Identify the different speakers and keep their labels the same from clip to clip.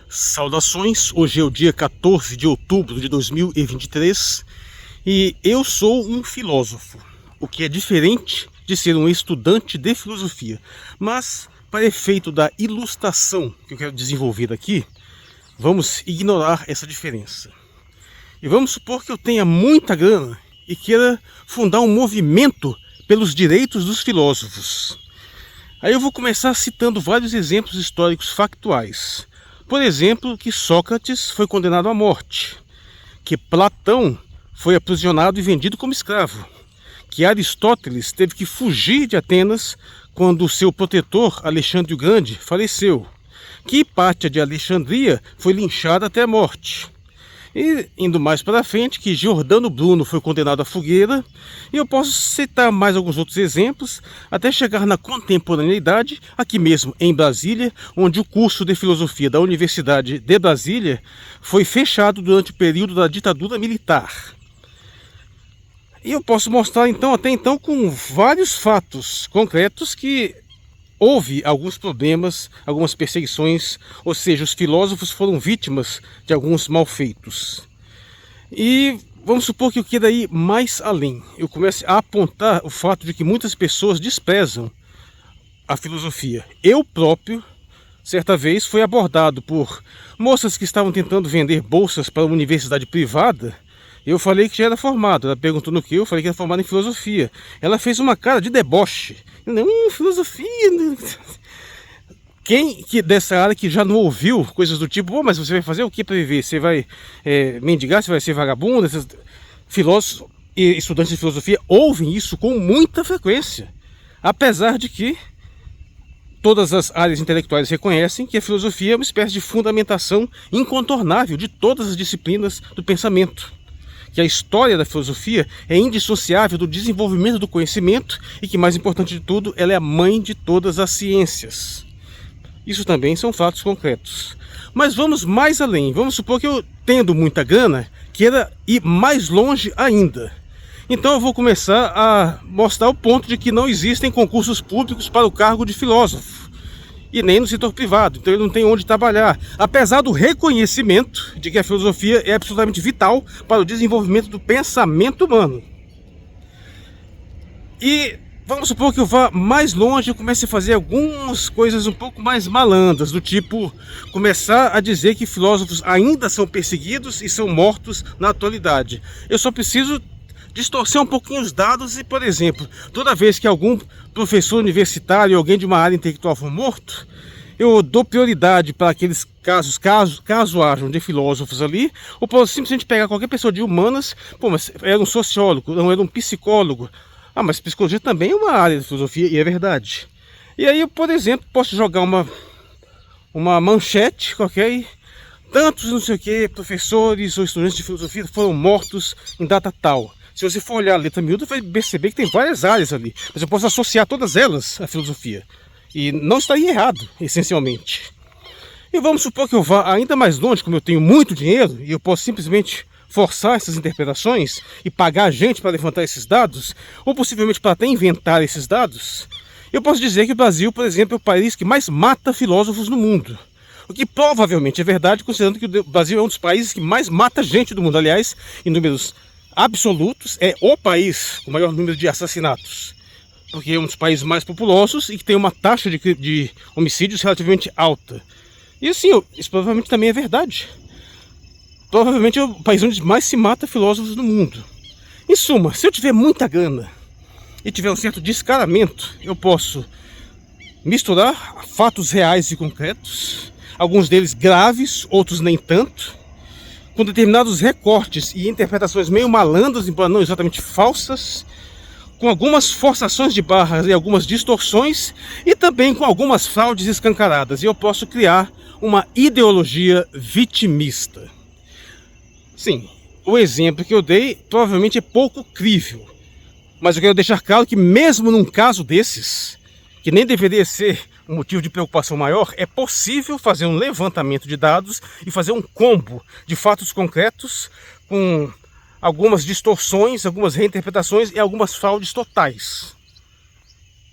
Speaker 1: Saudações, hoje é o dia 14 de outubro de 2023 e eu sou um filósofo, o que é diferente de ser um estudante de filosofia. Mas, para efeito da ilustração que eu quero desenvolver aqui, vamos ignorar essa diferença. E vamos supor que eu tenha muita grana e queira fundar um movimento pelos direitos dos filósofos. Aí eu vou começar citando vários exemplos históricos factuais. Por exemplo, que Sócrates foi condenado à morte, que Platão foi aprisionado e vendido como escravo, que Aristóteles teve que fugir de Atenas quando seu protetor, Alexandre o Grande, faleceu, que Hipátia de Alexandria foi linchada até a morte. E indo mais para frente, que Giordano Bruno foi condenado à fogueira, e eu posso citar mais alguns outros exemplos, até chegar na contemporaneidade, aqui mesmo em Brasília, onde o curso de filosofia da Universidade de Brasília foi fechado durante o período da ditadura militar. E eu posso mostrar então, até então, com vários fatos concretos que houve alguns problemas, algumas perseguições, ou seja, os filósofos foram vítimas de alguns malfeitos. E vamos supor que eu queira ir mais além. Eu comece a apontar o fato de que muitas pessoas desprezam a filosofia. Eu próprio, certa vez, fui abordado por moças que estavam tentando vender bolsas para uma universidade privada. Eu falei que já era formado. Ela perguntou no que eu falei que era formado em filosofia. Ela fez uma cara de deboche. Não, filosofia. Quem que dessa área que já não ouviu coisas do tipo, mas você vai fazer o que para viver? Você vai mendigar? Você vai ser vagabundo? Esses filósofos e estudantes de filosofia ouvem isso com muita frequência. Apesar de que todas as áreas intelectuais reconhecem que a filosofia é uma espécie de fundamentação incontornável de todas as disciplinas do pensamento. Que a história da filosofia é indissociável do desenvolvimento do conhecimento e que, mais importante de tudo, ela é a mãe de todas as ciências. Isso também são fatos concretos. Mas vamos mais além. Vamos supor que eu, tendo muita grana, queira ir mais longe ainda. Então eu vou começar a mostrar o ponto de que não existem concursos públicos para o cargo de filósofo. E nem no setor privado, então ele não tem onde trabalhar. Apesar do reconhecimento de que a filosofia é absolutamente vital para o desenvolvimento do pensamento humano. E vamos supor que eu vá mais longe e comece a fazer algumas coisas um pouco mais malandras, do tipo começar a dizer que filósofos ainda são perseguidos e são mortos na atualidade. Eu só preciso distorcer um pouquinho os dados e, por exemplo, toda vez que algum professor universitário ou alguém de uma área intelectual for morto, eu dou prioridade para aqueles caso hajam de filósofos ali, ou posso simplesmente pegar qualquer pessoa de humanas, pô, mas era um sociólogo, não era um psicólogo. Ah, mas psicologia também é uma área de filosofia, e é verdade. E aí eu, por exemplo, posso jogar uma manchete, ok? Tantos não sei o que, professores ou estudantes de filosofia foram mortos em data tal. Se você for olhar a letra miúda, vai perceber que tem várias áreas ali. Mas eu posso associar todas elas à filosofia. E não estaria errado, essencialmente. E vamos supor que eu vá ainda mais longe, como eu tenho muito dinheiro, e eu posso simplesmente forçar essas interpretações e pagar gente para levantar esses dados, ou possivelmente para até inventar esses dados. Eu posso dizer que o Brasil, por exemplo, é o país que mais mata filósofos no mundo. O que provavelmente é verdade, considerando que o Brasil é um dos países que mais mata gente do mundo. Aliás, em números absolutos, é o país com o maior número de assassinatos, porque é um dos países mais populosos e que tem uma taxa de homicídios relativamente alta. E assim, isso provavelmente também é verdade. Provavelmente é o país onde mais se mata filósofos do mundo. Em suma, se eu tiver muita grana e tiver um certo descaramento, eu posso misturar fatos reais e concretos, alguns deles graves, outros nem tanto, com determinados recortes e interpretações meio malandras, embora não exatamente falsas, com algumas forçações de barras e algumas distorções, e também com algumas fraudes escancaradas. E eu posso criar uma ideologia vitimista. Sim, o exemplo que eu dei provavelmente é pouco crível, mas eu quero deixar claro que mesmo num caso desses, que nem deveria ser um motivo de preocupação maior, é possível fazer um levantamento de dados e fazer um combo de fatos concretos com algumas distorções, algumas reinterpretações e algumas fraudes totais.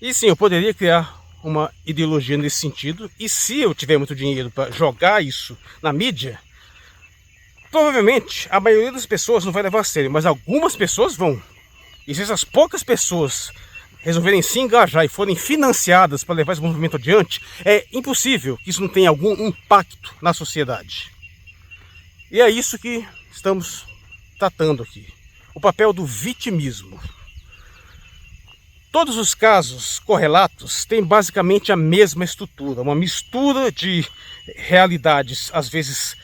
Speaker 1: E sim, eu poderia criar uma ideologia nesse sentido, e se eu tiver muito dinheiro para jogar isso na mídia, provavelmente a maioria das pessoas não vai levar a sério, mas algumas pessoas vão. E se essas poucas pessoas resolverem se engajar e forem financiadas para levar esse movimento adiante, é impossível que isso não tenha algum impacto na sociedade. E é isso que estamos tratando aqui. O papel do vitimismo. Todos os casos correlatos têm basicamente a mesma estrutura, uma mistura de realidades às vezes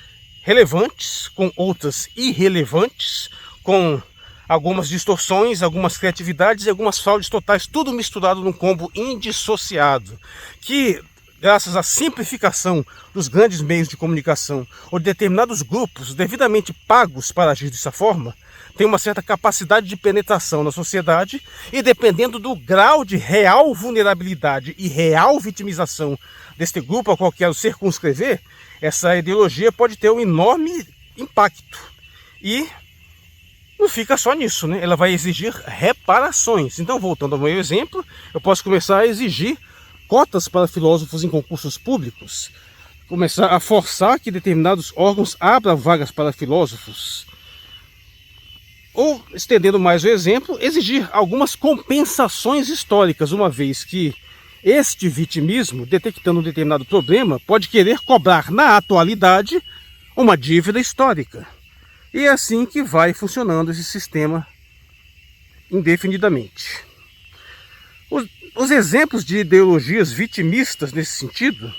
Speaker 1: relevantes com outras irrelevantes, com algumas distorções, algumas criatividades e algumas fraudes totais, tudo misturado num combo indissociado, que graças à simplificação dos grandes meios de comunicação ou de determinados grupos devidamente pagos para agir dessa forma, tem uma certa capacidade de penetração na sociedade, e dependendo do grau de real vulnerabilidade e real vitimização deste grupo ao qual quero circunscrever, essa ideologia pode ter um enorme impacto. E não fica só nisso, né? Ela vai exigir reparações. Então, voltando ao meu exemplo, eu posso começar a exigir cotas para filósofos em concursos públicos, começar a forçar que determinados órgãos abram vagas para filósofos, ou, estendendo mais o exemplo, exigir algumas compensações históricas, uma vez que este vitimismo, detectando um determinado problema, pode querer cobrar na atualidade uma dívida histórica. E é assim que vai funcionando esse sistema indefinidamente. Os exemplos de ideologias vitimistas nesse sentido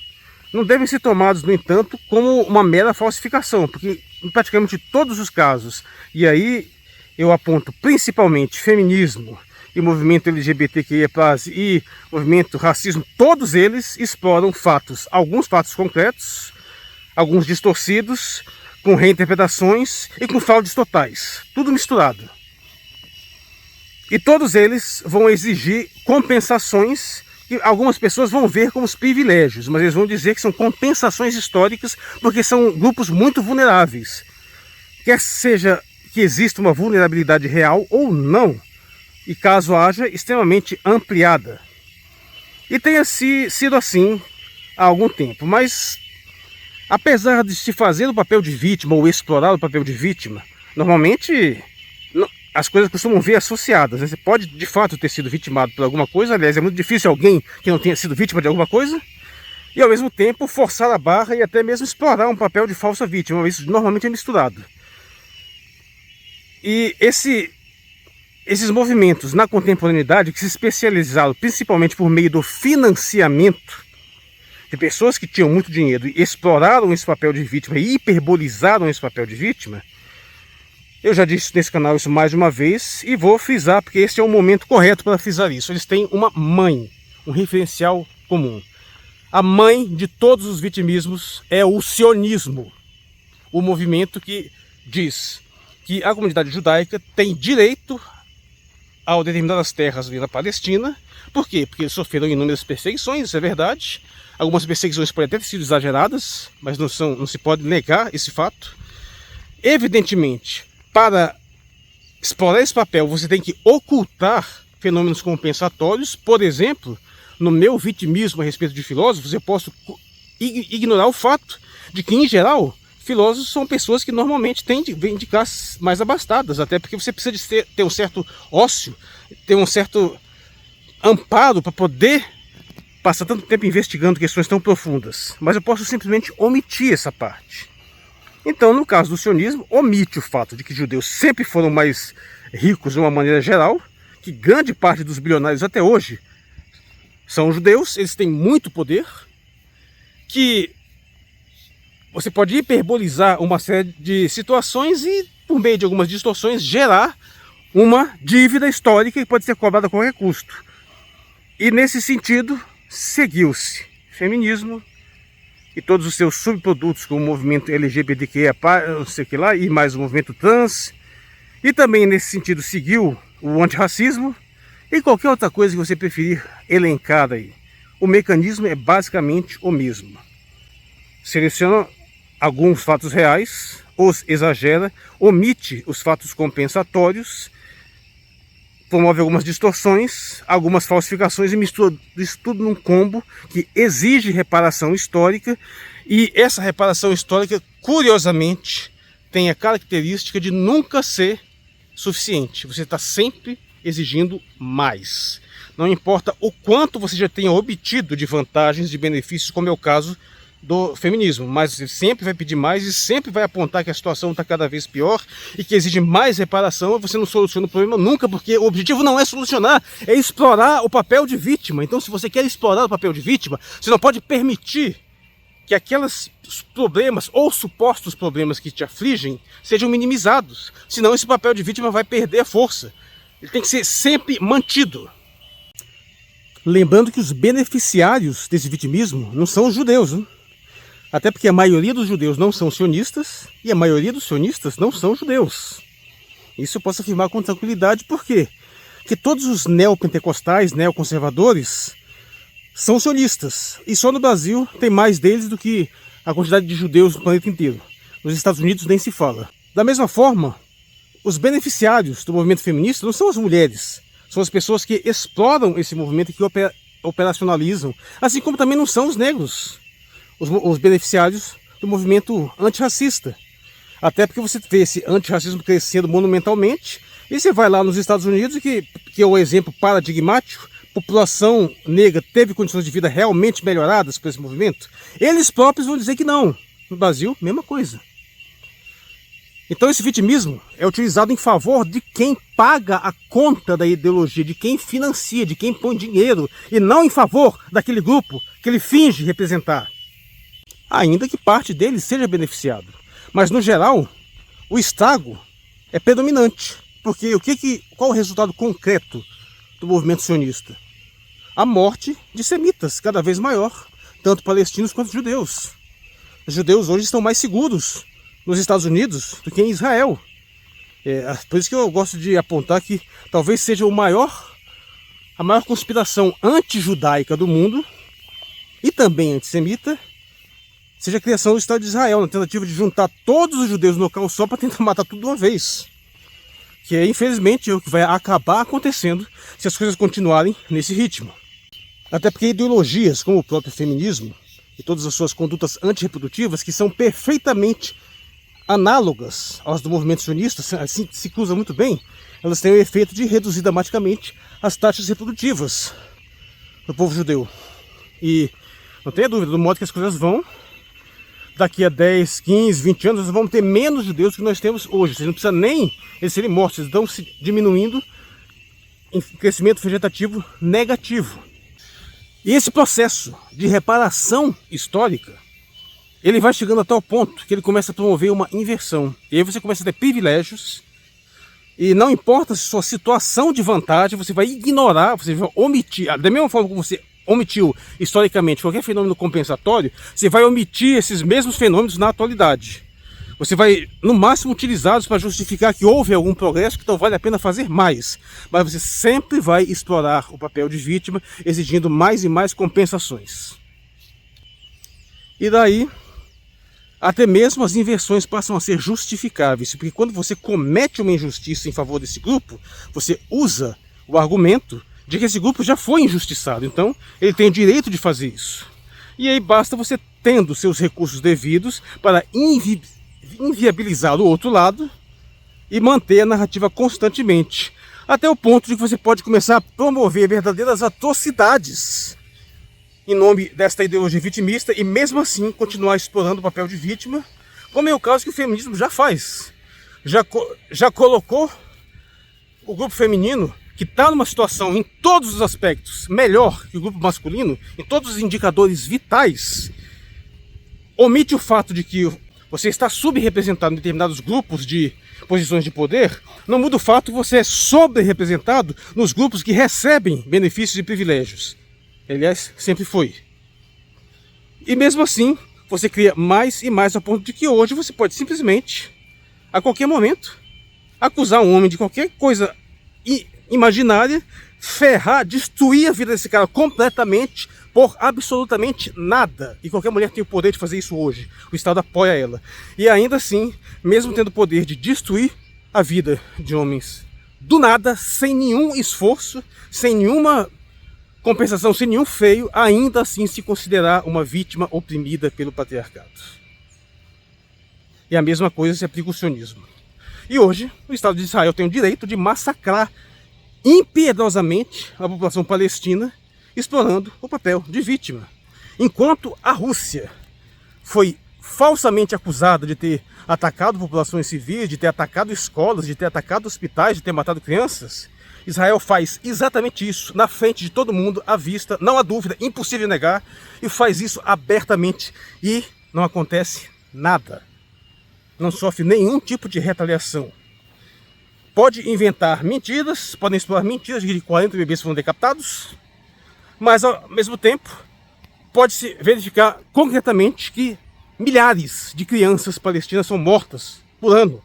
Speaker 1: não devem ser tomados, no entanto, como uma mera falsificação, porque em praticamente todos os casos, e aí eu aponto principalmente feminismo e movimento LGBTQIA+, e movimento racismo, todos eles exploram fatos, alguns fatos concretos, alguns distorcidos, com reinterpretações e com fraudes totais, tudo misturado. E todos eles vão exigir compensações que algumas pessoas vão ver como os privilégios, mas eles vão dizer que são compensações históricas porque são grupos muito vulneráveis. Quer seja que exista uma vulnerabilidade real ou não, e caso haja, extremamente ampliada. E tenha sido assim há algum tempo, mas apesar de se fazer o papel de vítima ou explorar o papel de vítima, normalmente as coisas costumam vir associadas, né? Você pode de fato ter sido vitimado por alguma coisa, aliás, é muito difícil alguém que não tenha sido vítima de alguma coisa, e ao mesmo tempo forçar a barra e até mesmo explorar um papel de falsa vítima. Isso normalmente é misturado. E esses movimentos na contemporaneidade, que se especializaram principalmente por meio do financiamento de pessoas que tinham muito dinheiro e exploraram esse papel de vítima e hiperbolizaram esse papel de vítima, eu já disse nesse canal isso mais de uma vez e vou frisar porque esse é o momento correto para frisar isso. Eles têm uma mãe, um referencial comum. A mãe de todos os vitimismos é o sionismo, o movimento que diz que a comunidade judaica tem direito a determinadas terras ali na Palestina. Por quê? Porque eles sofreram inúmeras perseguições, isso é verdade. Algumas perseguições podem até ter sido exageradas, mas não se pode negar esse fato. Evidentemente, para explorar esse papel, você tem que ocultar fenômenos compensatórios. Por exemplo, no meu vitimismo a respeito de filósofos, eu posso ignorar o fato de que, em geral, filósofos são pessoas que normalmente vêm de classes mais abastadas, até porque você precisa de ter um certo ócio, ter um certo amparo para poder passar tanto tempo investigando questões tão profundas. Mas eu posso simplesmente omitir essa parte. Então, no caso do sionismo, omite o fato de que judeus sempre foram mais ricos de uma maneira geral, que grande parte dos bilionários até hoje são judeus, eles têm muito poder, que você pode hiperbolizar uma série de situações e, por meio de algumas distorções, gerar uma dívida histórica que pode ser cobrada a qualquer custo. E nesse sentido, seguiu-se feminismo e todos os seus subprodutos, como o movimento LGBTQIA+, não sei o que lá, e mais o movimento trans. E também nesse sentido seguiu o antirracismo e qualquer outra coisa que você preferir elencar aí. O mecanismo é basicamente o mesmo. Seleciona alguns fatos reais, os exagera, omite os fatos compensatórios, promove algumas distorções, algumas falsificações e mistura isso tudo num combo que exige reparação histórica. E essa reparação histórica, curiosamente, tem a característica de nunca ser suficiente. Você está sempre exigindo mais. Não importa o quanto você já tenha obtido de vantagens, de benefícios, como é o caso do feminismo, mas você sempre vai pedir mais e sempre vai apontar que a situação está cada vez pior e que exige mais reparação. Você não soluciona o problema nunca, porque o objetivo não é solucionar, é explorar o papel de vítima. Então, se você quer explorar o papel de vítima, você não pode permitir que aqueles problemas ou supostos problemas que te afligem sejam minimizados, senão esse papel de vítima vai perder a força. Ele tem que ser sempre mantido. Lembrando que os beneficiários desse vitimismo não são os judeus, né? Até porque a maioria dos judeus não são sionistas e a maioria dos sionistas não são judeus. Isso eu posso afirmar com tranquilidade. Por quê? Porque todos os neopentecostais, neoconservadores, são sionistas. E só no Brasil tem mais deles do que a quantidade de judeus no planeta inteiro. Nos Estados Unidos nem se fala. Da mesma forma, os beneficiários do movimento feminista não são as mulheres. São as pessoas que exploram esse movimento e que operacionalizam. Assim como também não são os negros, os beneficiários do movimento antirracista. Até porque você vê esse antirracismo crescendo monumentalmente. E você vai lá nos Estados Unidos, que é o exemplo paradigmático, a população negra teve condições de vida realmente melhoradas por esse movimento. Eles próprios vão dizer que não. No Brasil, mesma coisa. Então esse vitimismo é utilizado em favor de quem paga a conta da ideologia, de quem financia, de quem põe dinheiro, e não em favor daquele grupo que ele finge representar. Ainda que parte dele seja beneficiado. Mas no geral, o estrago é predominante. Porque qual o resultado concreto do movimento sionista? A morte de semitas, cada vez maior, tanto palestinos quanto judeus. Os judeus hoje estão mais seguros nos Estados Unidos do que em Israel. Por isso que eu gosto de apontar que talvez seja a maior conspiração anti-judaica do mundo e também antissemita, seja a criação do Estado de Israel, na tentativa de juntar todos os judeus no local só para tentar matar tudo de uma vez. Que é, infelizmente, o que vai acabar acontecendo se as coisas continuarem nesse ritmo. Até porque ideologias como o próprio feminismo e todas as suas condutas antirreprodutivas, que são perfeitamente análogas às do movimento sionista, assim, se cruzam muito bem, elas têm o efeito de reduzir dramaticamente as taxas reprodutivas do povo judeu. E não tenha dúvida, do modo que as coisas vão, daqui a 10, 15, 20 anos, nós vamos ter menos judeus do que nós temos hoje. Vocês não precisam nem eles serem mortos, eles estão se diminuindo em crescimento vegetativo negativo. E esse processo de reparação histórica, ele vai chegando a tal ponto que ele começa a promover uma inversão. E aí você começa a ter privilégios, e não importa se sua situação de vantagem, você vai ignorar, você vai omitir, da mesma forma como você omitiu historicamente qualquer fenômeno compensatório, você vai omitir esses mesmos fenômenos na atualidade. Você vai, no máximo, utilizá-los para justificar que houve algum progresso, que então vale a pena fazer mais. Mas você sempre vai explorar o papel de vítima, exigindo mais e mais compensações. E daí, até mesmo as inversões passam a ser justificáveis, porque quando você comete uma injustiça em favor desse grupo, você usa o argumento de que esse grupo já foi injustiçado, então ele tem o direito de fazer isso. E aí basta você tendo seus recursos devidos para inviabilizar o outro lado e manter a narrativa constantemente, até o ponto de que você pode começar a promover verdadeiras atrocidades em nome desta ideologia vitimista e mesmo assim continuar explorando o papel de vítima, como é o caso que o feminismo já faz. Já colocou o grupo feminino, que está numa situação em todos os aspectos melhor que o grupo masculino, em todos os indicadores vitais, omite o fato de que você está subrepresentado em determinados grupos de posições de poder, não muda o fato que você é sobre-representado nos grupos que recebem benefícios e privilégios. Aliás, sempre foi. E mesmo assim, você cria mais e mais a ponto de que hoje você pode simplesmente, a qualquer momento, acusar um homem de qualquer coisa imaginária, ferrar, destruir a vida desse cara completamente por absolutamente nada. E qualquer mulher tem o poder de fazer isso hoje. O Estado apoia ela. E ainda assim, mesmo tendo o poder de destruir a vida de homens do nada, sem nenhum esforço, sem nenhuma compensação, sem nenhum freio, ainda assim se considerar uma vítima oprimida pelo patriarcado. E a mesma coisa se aplica ao sionismo. E hoje, o Estado de Israel tem o direito de massacrar impiedosamente a população palestina, explorando o papel de vítima. Enquanto a Rússia foi falsamente acusada de ter atacado populações civis, de ter atacado escolas, de ter atacado hospitais, de ter matado crianças, Israel faz exatamente isso na frente de todo mundo, à vista, não há dúvida, impossível negar, e faz isso abertamente e não acontece nada. Não sofre nenhum tipo de retaliação. Pode inventar mentiras, podem explorar mentiras de que 40 bebês foram decapitados, mas ao mesmo tempo pode-se verificar concretamente que milhares de crianças palestinas são mortas por ano,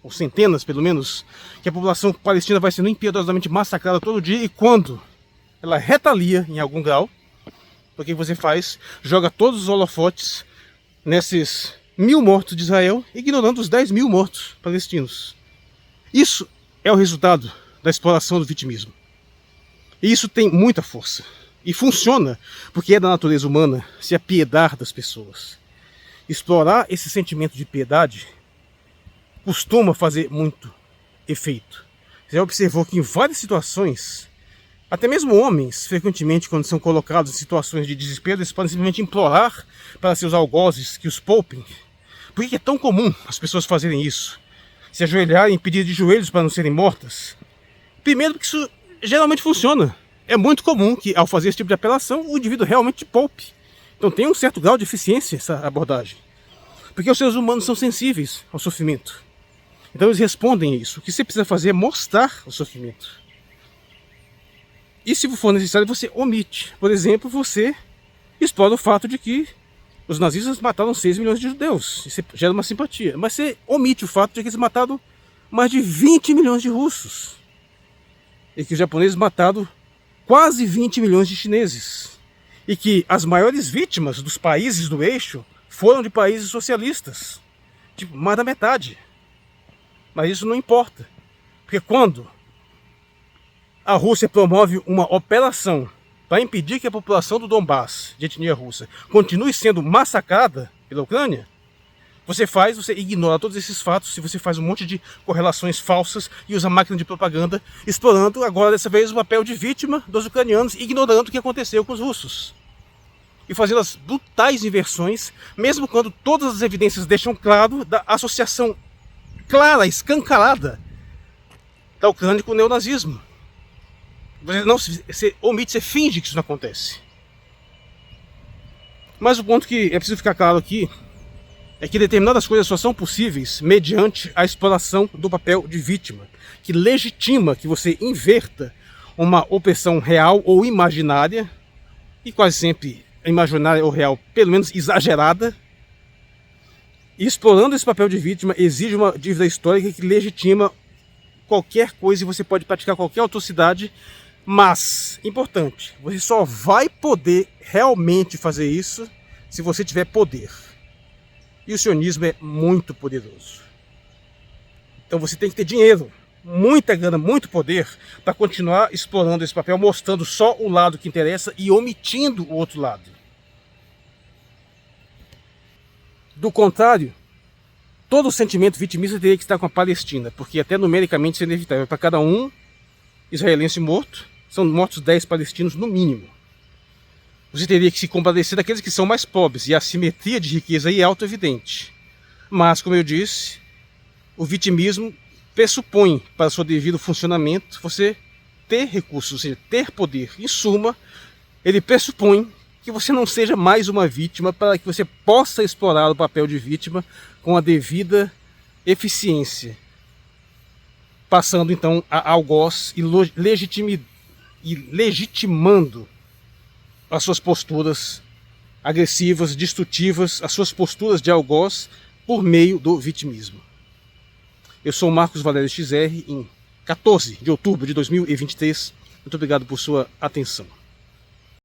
Speaker 1: ou centenas pelo menos, que a população palestina vai sendo impiedosamente massacrada todo dia, e quando ela retalia em algum grau, o que você faz? Joga todos os holofotes nesses 1000 mortos de Israel, ignorando os 10.000 mortos palestinos. Isso é o resultado da exploração do vitimismo. E isso tem muita força. E funciona, porque é da natureza humana se apiedar das pessoas. Explorar esse sentimento de piedade costuma fazer muito efeito. Você já observou que em várias situações, até mesmo homens, frequentemente, quando são colocados em situações de desespero, eles podem simplesmente implorar para seus algozes que os poupem. Por que é tão comum as pessoas fazerem isso? Se ajoelharem e pedir de joelhos para não serem mortas? Primeiro, porque isso geralmente funciona. É muito comum que, ao fazer esse tipo de apelação, o indivíduo realmente poupe. Então tem um certo grau de eficiência essa abordagem. Porque os seres humanos são sensíveis ao sofrimento. Então eles respondem a isso. O que você precisa fazer é mostrar o sofrimento. E se for necessário, você omite. Por exemplo, você explora o fato de que os nazistas mataram 6 milhões de judeus. Isso gera uma simpatia. Mas você omite o fato de que eles mataram mais de 20 milhões de russos. E que os japoneses mataram quase 20 milhões de chineses. E que as maiores vítimas dos países do eixo foram de países socialistas. Tipo, mais da metade. Mas isso não importa. Porque quando a Rússia promove uma operação para impedir que a população do Donbass, de etnia russa, continue sendo massacrada pela Ucrânia, você ignora todos esses fatos, e você faz um monte de correlações falsas e usa máquina de propaganda, explorando agora dessa vez o papel de vítima dos ucranianos, ignorando o que aconteceu com os russos. E fazendo as brutais inversões, mesmo quando todas as evidências deixam claro da associação clara, escancarada da Ucrânia com o neonazismo. Você omite, você finge que isso não acontece. Mas o ponto que é preciso ficar claro aqui é que determinadas coisas só são possíveis mediante a exploração do papel de vítima, que legitima que você inverta uma opressão real ou imaginária, e quase sempre imaginária ou real, pelo menos exagerada. E explorando esse papel de vítima exige uma dívida histórica que legitima qualquer coisa, e você pode praticar qualquer atrocidade. Mas, importante, você só vai poder realmente fazer isso se você tiver poder. E o sionismo é muito poderoso. Então você tem que ter dinheiro, muita grana, muito poder, para continuar explorando esse papel, mostrando só o lado que interessa e omitindo o outro lado. Do contrário, todo o sentimento vitimista teria que estar com a Palestina, porque até numericamente isso é inevitável. Para cada um israelense morto, são mortos 10 palestinos no mínimo. Você teria que se compadecer daqueles que são mais pobres, e a assimetria de riqueza aí é auto-evidente. Mas, como eu disse, o vitimismo pressupõe, para seu devido funcionamento, você ter recursos, ou seja, ter poder. Em suma, ele pressupõe que você não seja mais uma vítima, para que você possa explorar o papel de vítima com a devida eficiência, passando então a algoz e legitimando as suas posturas agressivas, destrutivas, as suas posturas de algoz por meio do vitimismo. Eu sou Marcos Valério XR, em 14 de outubro de 2023. Muito obrigado por sua atenção.